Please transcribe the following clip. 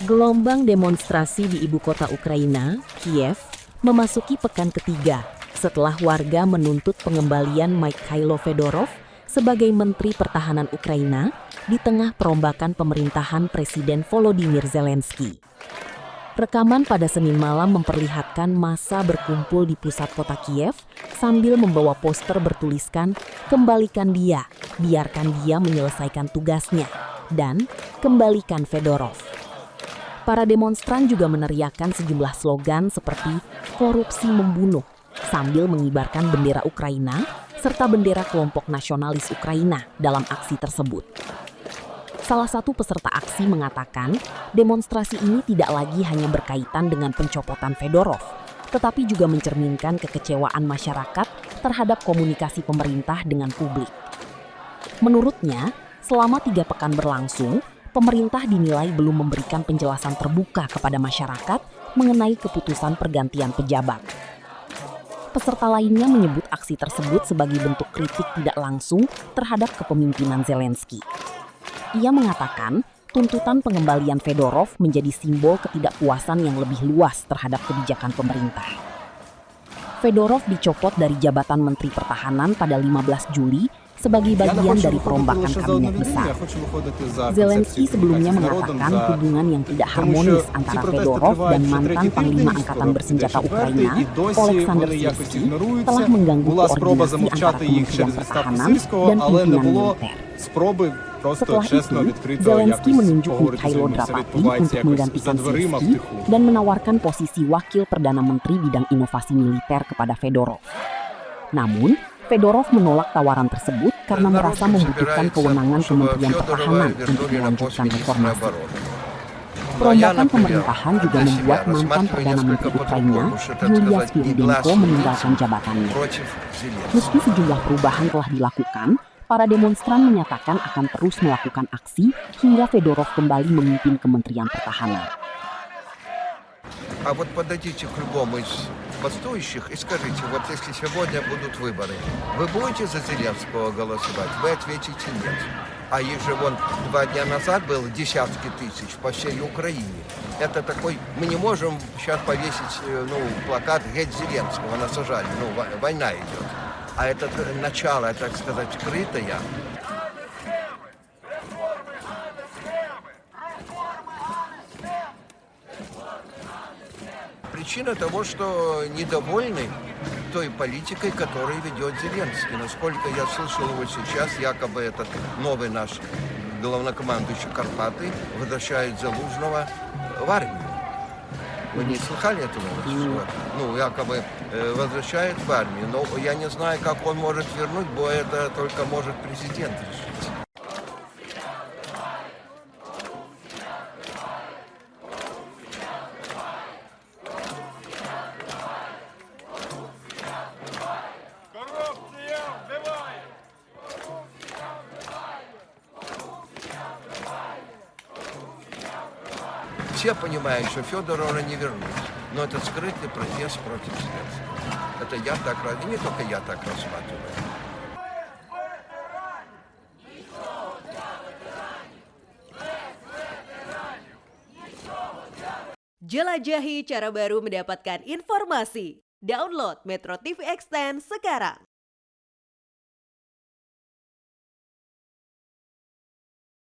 Gelombang demonstrasi di ibu kota Ukraina, Kiev, memasuki pekan ketiga setelah warga menuntut pengembalian Mikhailo Fedorov sebagai Menteri Pertahanan Ukraina di tengah perombakan pemerintahan Presiden Volodymyr Zelensky. Rekaman pada Senin malam memperlihatkan massa berkumpul di pusat kota Kiev sambil membawa poster bertuliskan "Kembalikan dia, biarkan dia menyelesaikan tugasnya," dan "Kembalikan Fedorov." Para demonstran juga meneriakkan sejumlah slogan seperti "Korupsi membunuh" sambil mengibarkan bendera Ukraina serta bendera kelompok nasionalis Ukraina dalam aksi tersebut. Salah satu peserta aksi mengatakan demonstrasi ini tidak lagi hanya berkaitan dengan pencopotan Fedorov, tetapi juga mencerminkan kekecewaan masyarakat terhadap komunikasi pemerintah dengan publik. Menurutnya, selama 3 pekan berlangsung, pemerintah dinilai belum memberikan penjelasan terbuka kepada masyarakat mengenai keputusan pergantian pejabat. Peserta lainnya menyebut aksi tersebut sebagai bentuk kritik tidak langsung terhadap kepemimpinan Zelensky. Ia mengatakan tuntutan pengembalian Fedorov menjadi simbol ketidakpuasan yang lebih luas terhadap kebijakan pemerintah. Fedorov dicopot dari jabatan Menteri Pertahanan pada 15 Juli sebagai bagian dari perombakan kabinet besar. Zelensky sebelumnya mengatakan hubungan yang tidak harmonis antara Fedorov dan mantan Panglima Angkatan Bersenjata Ukraina, Oleksandr Syrskyi, telah mengganggu koordinasi antara Kementerian Pertahanan dan pimpinan militer. Setelah itu, Zelensky menunjuk Mikhailo Drapati untuk menggantikan Syrskyi dan menawarkan posisi Wakil Perdana Menteri bidang inovasi militer kepada Fedorov. Namun, Fedorov menolak tawaran tersebut karena merasa membutuhkan kewenangan Kementerian Pertahanan untuk melanjutkan reformasi. Perombakan pemerintahan juga membuat mantan Perdana Menteri Ukraina, Yulia Sviridenko, meninggalkan jabatannya. Meski sejumlah perubahan telah dilakukan, para demonstran menyatakan akan terus melakukan aksi hingga Fedorov kembali memimpin Kementerian Pertahanan. А вот подойдите к любому из бастующих и скажите, вот если сегодня будут выборы, вы будете за Зеленского голосовать? Вы ответите нет. А их же вон 2 дня назад было десятки тысяч по всей Украине. Это такой, мы не можем сейчас повесить плакат «Геть Зеленского», насажали, война идет. А это начало, так сказать, скрытое. Причина того, что недовольны той политикой, которую ведет Зеленский. Насколько я слышал его сейчас, якобы этот новый наш главнокомандующий Карпаты возвращает Залужного в армию. Вы не слыхали эту новость? Якобы возвращает в армию. Но я не знаю, как он может вернуть, бо это только может президент решить. Все понимают, что Федорова не вернуть, но это скрытый протест против Зеленского. Это я так, и не только я так рассматриваю. Jelajahi cara baru mendapatkan informasi. Download Metro TV Extend sekarang.